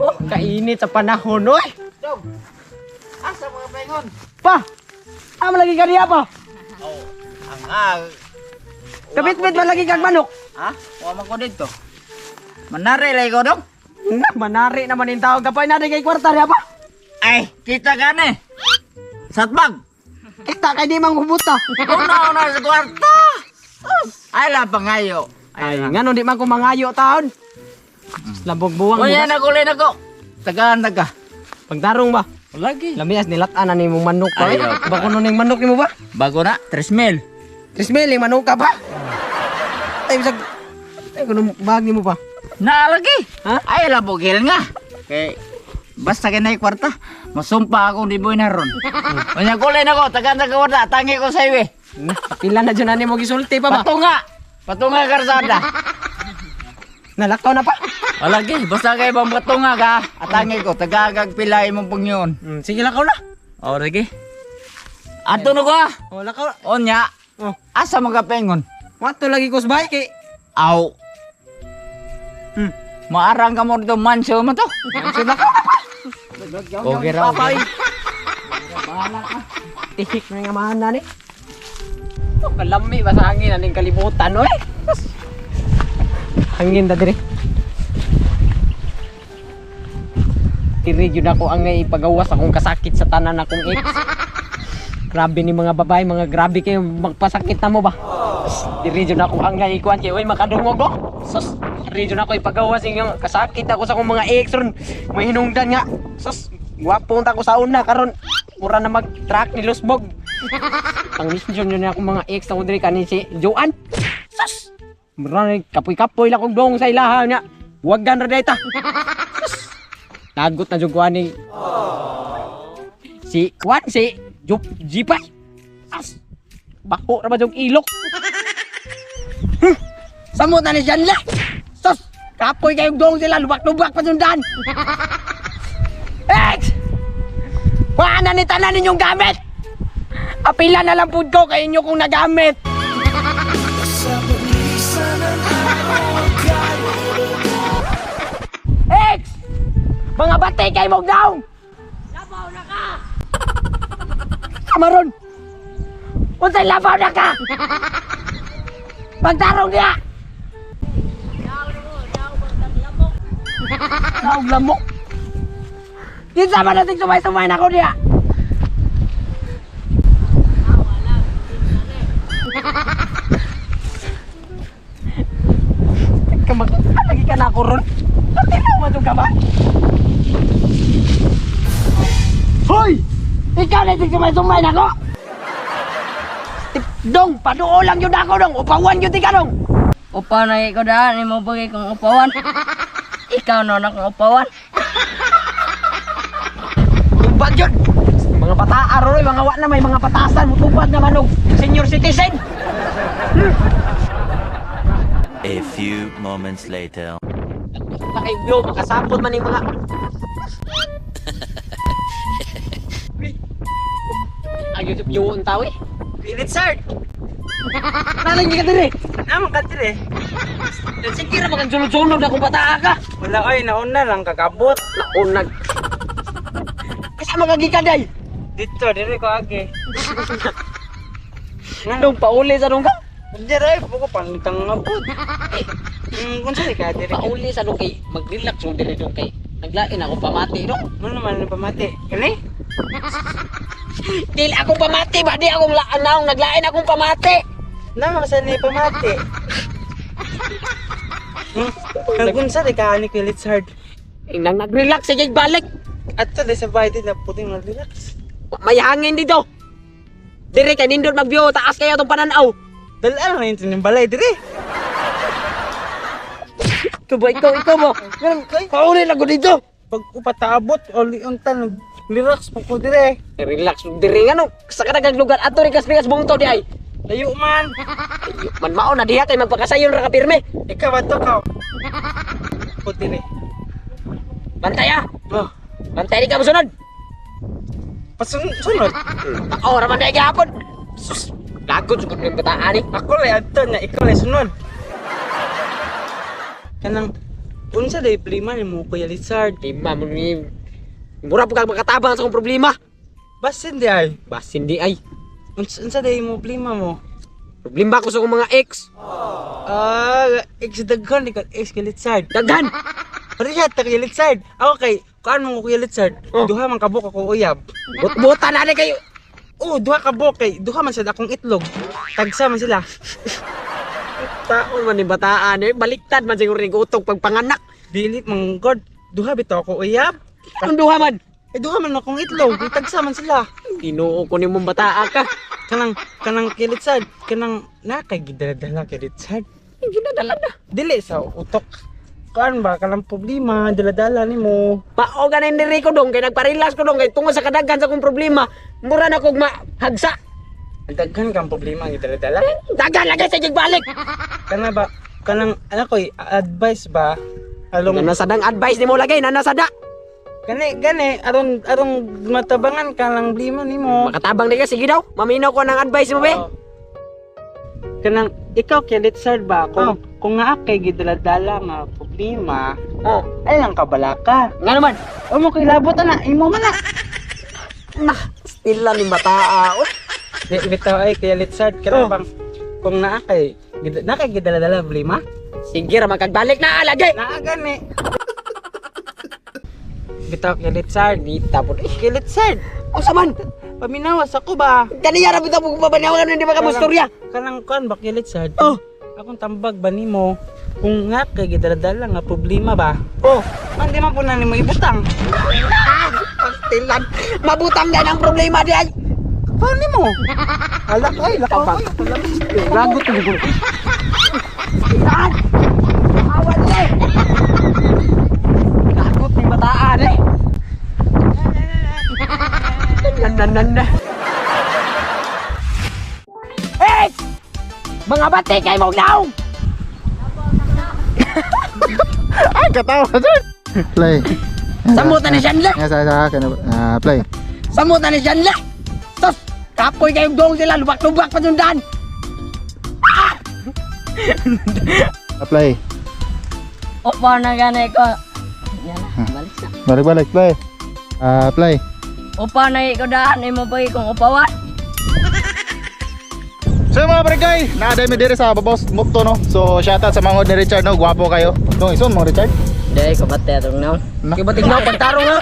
Oh, kainit sa panahon, oy. Dong. Asa mga pengon? Pa. Amo lagi ka diha pa. Oh, ang Kabit-bit man lagi kag manok. Ha? Wa man ko dito. Manari lay ko dong. Manari naman yung tawag kapay na kay kwarta diha pa. Ay, kita gani. Satbag. Kita kay di man kubuta. Una sa kwarta. Ay la pangayo. Ay, ngano di man ko mangayo taon. Labog buwang. Kuya na kulay na ko. Tagaan taga. Pagtarong ba? Lagi. Lamias nilat-an ni mong manok pa. Ayaw. Ba kuno ning manok nimo ba? Bago na, 3,000. Trismel, yung manok ka pa. Ay, bisag. Ay, kuno bagi mo pa. Na lagi. Ha? Ay la bugil nga. Kay basta kay nay kwarta, masumpa ako di boy na ron. Kunya kulay na ko, tagaan taga kwarta, tangi ko sa iwe. Pila na dyan ani mo gisulti pa ba? Patunga. Patunga karsada. Nalakaw na pa. Lagi, basta kay bang patunga ka, atangi ko, tagagag pilay mong pangyon. Sige, lakaw na. O, lagi. Ato na ko ah. Oh, lakaw. Onya, Oh, asa magapengon? wato lagi ko sabay kay. Aw. Hmm. Maarang ka mo dito, mansyo mo to. Sige, lakaw na pa. Okay raw. Papay. Bahala ka. Tihik na nga mahana ni. Oh, kalami ba sa hangin aning kalibutan, oy. Hangin ta dire. Diri jud ako ang ipagawas akong kasakit sa tanan akong ex. Grabe ni mga babae, mga grabe kayo magpasakit na mo ba? Diri jud ako ang ikuan kay oy makadungog ko. Sus, diri jud ako ipagawas yung kasakit ako sa akong mga ex ron. May hinungdan nga. Sus, gwapo ta ko sa una karon mura na mag-track ni Lusbog. Ang mission yun ako mga ex na ko diri kanin si Joan. Sus! Mura kapoy-kapoy lang kong dong sa ilaha niya. Huwag gan ra dayta. Lagot na jud ko ani. Si Juan si Jipay. As. Bako ra ba jog ilok. Samot na ni Janla. Sus! Kapoy kayong dong sila lubak-lubak pa sundan. Ex! Wala ni tanan ninyong gamit. Apila na lang po ko kay inyo kung nagamit. Ex! Mga batay kay mong daw! Labaw na ka! Kamaron! Unsay labaw na ka! Pagtarong niya! Daog lamok! Kinsa man natin sumay-sumay na ko niya! Lagi ka na ako ron. Tinaw mo ka ba? Hoy! Ikaw na yung sumay-sumay na ko! Dong! Paduo lang yun ako dong! Upawan yun ka dong! Upaw na ikaw daan, mo bagay kong upawan. Ikaw na akong upawan. Tubad yun! Mga bata aroy, mga wa na may mga patasan. Tubad naman og senior citizen! A few moments later. Nakaibyo, makasapot man yung mga... Ayun, yun tao eh. Pilit sir. Nalang ka dire. Naman ka dire. Sige na magang sulod-sulod na kung bataa ka. Wala ay nauna lang kakabot. Naunag. Kasama ka gikaday. Dito dire ko agi. Nung pauli sa nung ka. Dire buko pangitang ngabot. Kung saan ka dire? Pauli sa nung kay. Mag-relax yung dire nung kay. Naglain ako pamati no? Ano naman ang pamati? Kani? Dili ako pamati ba? Di akong naong naglain akong pamati. Naman sa ni pamati. Kung saan ka ni Pilit hard? Nang nag-relax sige balik. At to sa bahay din na puting mag-relax. May hangin dito. Dire kay nindot mag-view taas kayo tong pananaw. Dalaan na yun yung balay dire. Ikaw mo. Pauli lang ko dito. Pag upataabot, oli untan, relax po ko dire. Relax dire nga no. Sa kadagang lugar ato rin kas bungto di ay. Layo man. Man mao na diha kay magpakasayon ra ka pirme. Ikaw ato ka. Po dire. Bantay ah. Oh, Bantay di ka mosunod. pasunod. Oh, raman dai gihapon. Sus, lagot jud ng bataan ni. Ako lay adto na ikaw lay sunod. Kanang Unsa day problema nimo Kuya Richard? Di mo ni mura po kang makatabang sa akong problema. Bas hindi ay. Bas hindi ay. Unsa day mo problema mo? Problema ko sa akong mga ex. Ex daghan ni ex Kuya Richard. Daghan. Parehas ta Kuya Richard. Okay, kuan mo Kuya Richard. Oh. Duha man kabuk ako uyab. But-butan na kayo. Duha kabuk kay duha man sad akong itlog. Tagsa man sila. Taon man ni bataan eh. Baliktad man siguro ni utok pagpanganak. Dili man god. Duha bitaw ako uyab. Ang duha man. Duha man akong itlog. Tagsa man sila. Tinuo ko ni mong bataa ka. Kanang Kuya Richard, kanang nakay gidala Kuya Richard. Ginadala na. Dili sa utok. Kuan ba kanang problema dala-dala nimo. Pao ganin diri ko dong kay nagpa-relax ko dong kay tungod sa kadaghan sa akong problema. Mura na kog mahagsa. Daghan kang problema ang dala-dala. Daghan lagi sa balik. Kana ba kanang advice ba along Nanasadang advice nimo lagay nanasada. gani aron matabangan ka lang problema nimo. Makatabang di ka sige daw. Maminaw ko ng advice mo be. Kanang ikaw kay Richard ba kung nga kay gidala-dala nga problema, ay lang kabalaka. Nga naman. O mo kay labot na imo man na. Nah, stila ni bataa. Di bitaw ay kay Richard kana bang kung naa kay gidala-dala problema? Sige ra makagbalik na lagi. Naa gani. Bitaw kay Richard, Dita po. kay Richard. Usa man. Paminawas ako ba? Kaniya ra bitaw pag babanawan hindi makamustorya. Kanang kuan ba kay Richard? Oh. Akong tambag ba nimo kung nga kay gidala-dala nga problema ba? Oh. Hindi man po na nimo ibutang. Stilan. Mabutang na ang problema di ay. Paano mo? Alak ay, Kapag. lakay. Lagot ko ko. Stilan. Awan ni. Lagot ni bataan eh. Nan. Hey! Mga bate kay mo daw. Ay, katawa dyan. Play. Samutan ni Shanle. Sa akin. Play. Samutan ni Shanle. Tos, kapoy kayong dong sila lubak-lubak pa sundan. Play. Upaw na gani ko. Yan na, balik sa. Balik-balik. Play. Play. Upaw na ko daan imo bagi kong upawan. So mga barangay, naaday mi diri sa Babos Mukto no. So shoutout sa mga ni Richard no, gwapo kayo. Dong ison mga Richard. Dai ko bate atong naon. Na? Kibating na pagtarong ha.